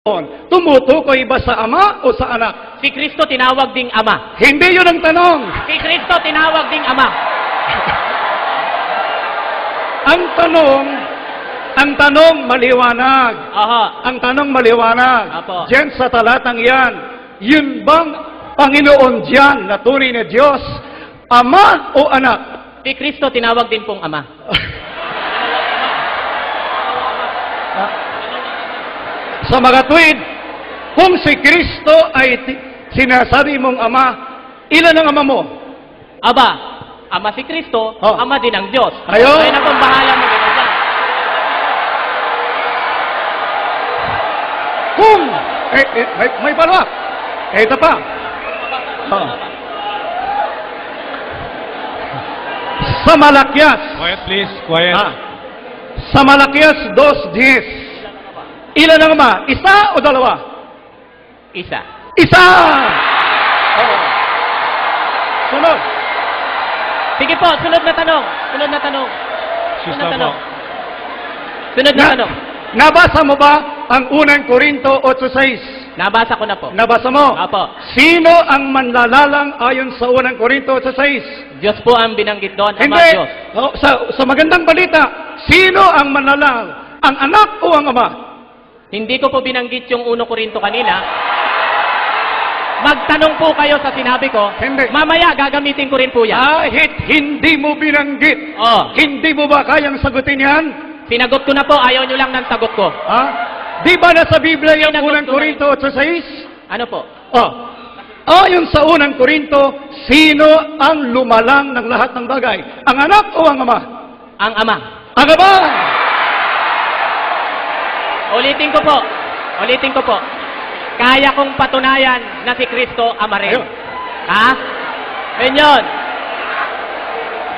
Tumutukoy ba sa Ama o sa Anak? Si Kristo tinawag ding Ama. Hindi yun ang tanong. Si Kristo tinawag ding Ama. Ang tanong maliwanag. Aha. Ang tanong maliwanag. Apo. Diyan sa talatang yan, yun bang Panginoon diyan na tunay na Diyos, Ama o Anak? Si Kristo tinawag din pong Ama. Sa mga tuwid, kung si Kristo ay sinasabi mong Ama, ilan ang Ama mo? Aba, Ama si Kristo, Oh. Ama din ang Diyos. Ayun. Kaya na pong bahala mo dito dyan. Kung, may palawa. Ito pa. Oh. Sa Malakyas. Quiet please, quiet. Sa Malakyas 2:10. Ilan ang Ama? Isa o dalawa? Isa. Isa! Oh. Sunod. Sige po, sunod na tanong. Sunod na tanong. Sus Sunod na na po. tanong. Sunod na tanong. Nabasa mo ba ang unang Korinto 8:6? Nabasa ko na po. Nabasa mo? Apo. Sino ang manlalalang ayon sa unang Korinto 8:6? Diyos po ang binanggit doon. Ama, Hindi. Diyos. Oh, sa magandang balita, sino ang manlalalang? Ang anak o ang ama? Hindi ko po binanggit yung 1 Korinto kanina. Magtanong po kayo sa sinabi ko. Hindi. Mamaya, gagamitin ko rin po yan. Kahit hindi mo binanggit, Oh, hindi mo ba kayang sagutin yan? sinagot ko na po. Ayaw nyo lang ng sagot ko. Ha? Di ba nasa Biblia yung Sinagot unang ko na Korinto 8:6? Ano po? Oh. Ayon sa unang Korinto, sino ang lumalang ng lahat ng bagay? Ang anak o ang ama? Ang Ama. Ang ama! Ulitin ko po. Ulitin ko po. Kaya kong patunayan na si Kristo Ama rin. Ayun. Ha? Yun yun.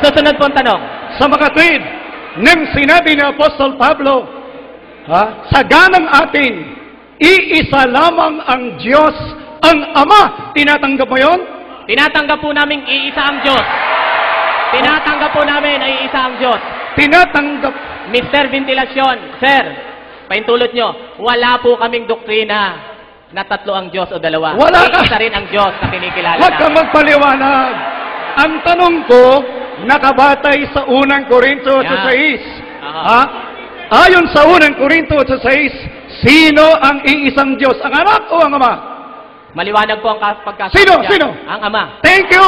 Susunod pong tanong. Sa makatwid, nang sinabi ni Apostol Pablo, sa ganang atin, iisa lamang ang Diyos, ang Ama. Tinatanggap mo yon? Tinatanggap po namin iisa ang Diyos. Tinatanggap po namin ay iisa ang Diyos. Tinatanggap. Mr. Ventilasyon, Sir, paintulot nyo, wala po kaming doktrina na tatlo ang Diyos o dalawa. Wala ka. Isa rin ang Diyos na kinikilala Huwag kang namin. magpaliwanag. Ang tanong ko, nakabatay sa unang Korinto 8:6. Aha. Ha? Ayon sa unang Korinto 8:6, sino ang iisang Diyos? Ang anak o ang ama? Maliwanag po ang pagkasagot Sino? dyan. Sino? Ang Ama. Thank you!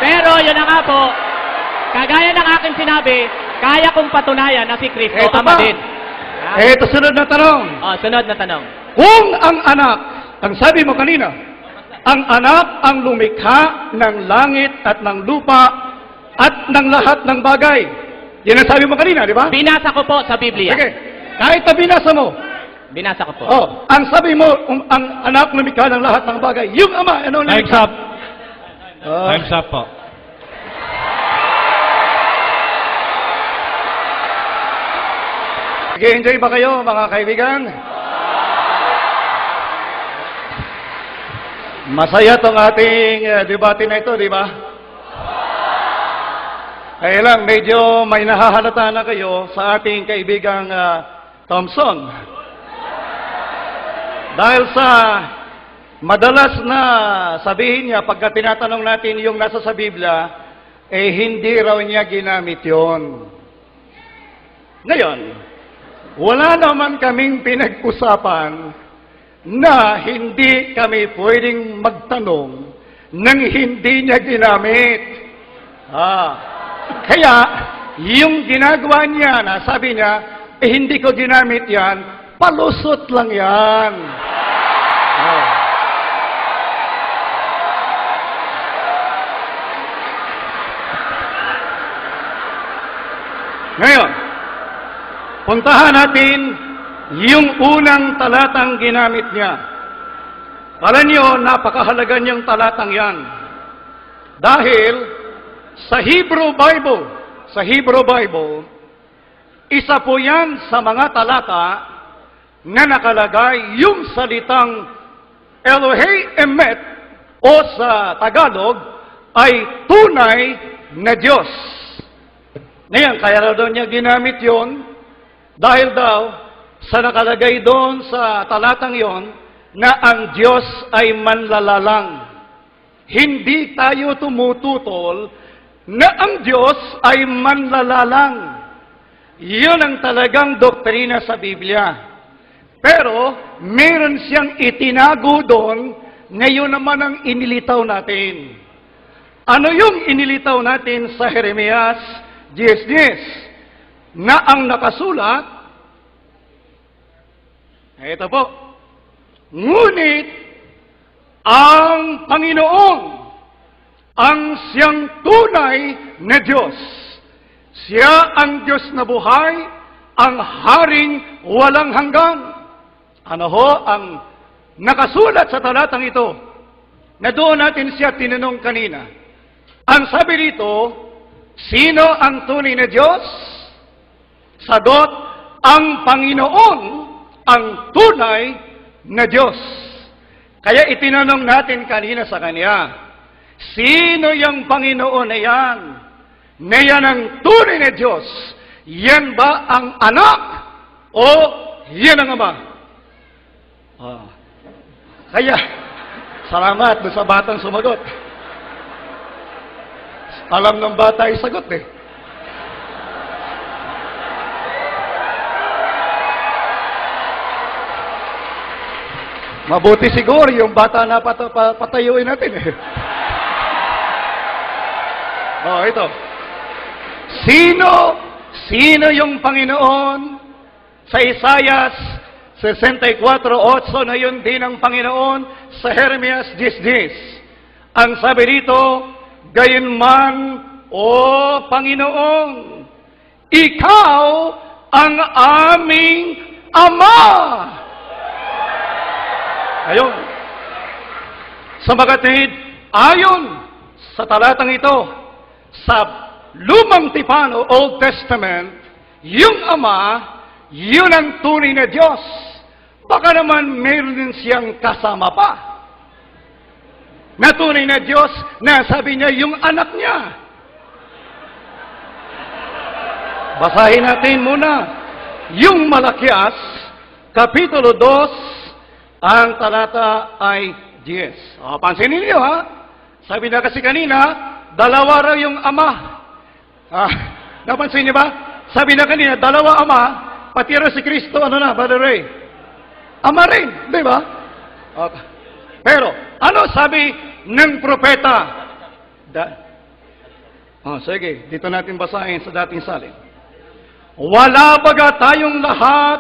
Pero yun na nga po, kagaya ng aking sinabi, kaya kong patunayan na si Kristo Eto Ama pa. din. Ha? Ito sunod na tanong. Oh, sunod na tanong. Kung ang anak, ang sabi mo kanina, ang anak ang lumikha ng langit at ng lupa at ng lahat ng bagay. Yan ang sabi mo kanina, di ba? Binasa ko po sa Biblia. Sige. Kahit na binasa mo, Binasa ko po. ang sabi mo, ang anak lumikha ng lahat ng bagay, yung ama, ano Time's lumikha? up. Time's up po. Nag-enjoy ba kayo, mga kaibigan? Masaya tong ating debate na ito, di ba? Kaya lang, medyo may nahahalata na kayo sa ating kaibigang Thompson. Dahil sa madalas na sabihin niya, pagka tinatanong natin yung nasa sa Biblia, hindi raw niya ginamit yon. Ngayon, wala naman kaming pinag-usapan na hindi kami pwedeng magtanong nang hindi niya ginamit. Kaya, yung ginagawa niya na sabi niya, hindi ko ginamit yan, palusot lang yan. Ngayon, puntahan natin yung unang talatang ginamit niya. Alam niyo, napakahalaga niyang talatang yan. Dahil sa Hebrew Bible, isa po yan sa mga talata na nakalagay yung salitang Elohei Emet o sa Tagalog ay tunay na Diyos. Ngayon, kaya raw daw niya ginamit yon dahil daw sa nakalagay doon sa talatang yon na ang Diyos ay manlalalang. Hindi tayo tumututol na ang Diyos ay manlalalang. Yun ang talagang doktrina sa Biblia. Pero, meron siyang itinago doon, ngayon naman ang inilitaw natin. Ano yung inilitaw natin sa Jeremias 10:10? Na ang nakasulat, ito po, ngunit ang Panginoon, ang siyang tunay na Diyos. Siya ang Diyos na buhay, ang haring walang hanggan. Ano ho ang nakasulat sa talatang ito? Na doon natin siya tinanong kanina. Ang sabi rito, sino ang tunay na Diyos? Sagot, ang Panginoon, ang tunay na Diyos. Kaya itinanong natin kanina sa Kanya, sino yung Panginoon na yan? Na yan ang tunay na Diyos? Yan ba ang anak? O yan ang ama? Kaya, salamat doon sa batang sumagot. Alam ng bata ay sagot eh. Mabuti siguro yung bata na patayuin natin eh. Ito. Sino yung Panginoon? Sa Isaias 64:8 na yun din ang Panginoon sa Jeremias 10:10. Ang sabi rito, gayunman, O Panginoon, Ikaw ang aming Ama. Ayun. Sa magatid, ayon sa talatang ito, sa Lumang Tipan o Old Testament, yung Ama, yun ang tunay na Diyos. Baka naman meron din siyang kasama pa. Na tunay na Diyos, na sabi niya yung anak niya. Basahin natin muna yung Malakias, Kapitulo 2, ang talata ay 10. Pansinin niyo ha. Sabi na kasi kanina, dalawa raw yung ama. Napansin niyo ba? Sabi na kanina, dalawa ama, pati raw si Kristo, ano na, Brother Ray? Ama rin, di ba? Okay. Pero, ano sabi ng propeta? Sige, dito natin basahin sa dating salin. Wala baga tayong lahat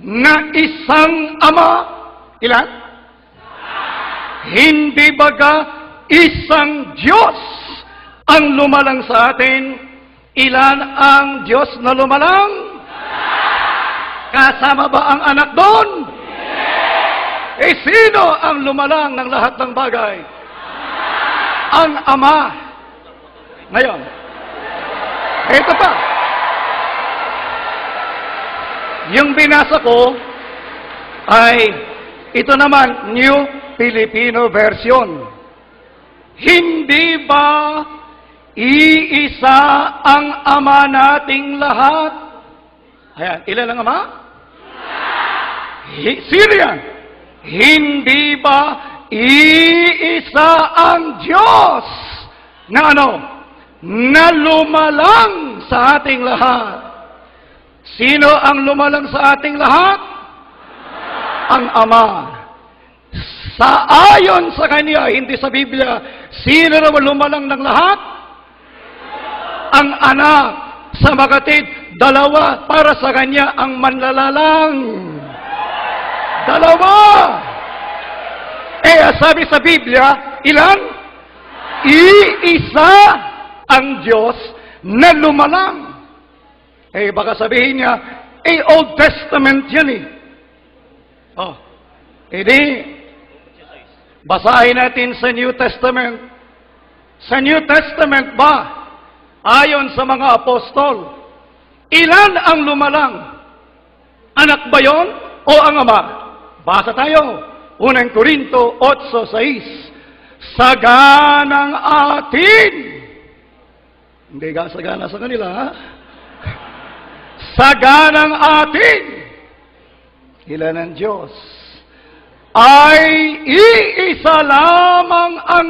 na isang ama? Ilan? Hindi baga isang Diyos ang lumalang sa atin? Ilan ang Diyos na lumalang? Kasama ba ang anak doon? Sino ang lumalang ng lahat ng bagay? Ang Ama. Ngayon, ito pa. Yung binasa ko ay ito naman, New Filipino Version. Hindi ba iisa ang Ama nating lahat? Ayan, ilan ang Ama? Sino yan? Hindi ba iisa ang Diyos na ano? Na lumalang sa ating lahat. Sino ang lumalang sa ating lahat? Ang Ama. Sa ayon sa Kanya, hindi sa Biblia, sino naman lumalang ng lahat? Ang Anak. Sa magatid, dalawa para sa Kanya ang manlalalang. Dalawa! Sabi sa Biblia, ilan? Iisa ang Diyos na lumalang. Baka sabihin niya, Old Testament yan eh. Hindi. Basahin natin sa New Testament. Sa New Testament ba, ayon sa mga apostol, ilan ang lumalang? Anak ba yon o ang Ama? Basa tayo. 1 Corinto 8:6. Saganang atin. Hindi ka sagana sa kanila, ha? Saganang atin. Hila ng Diyos ay iisa lamang ang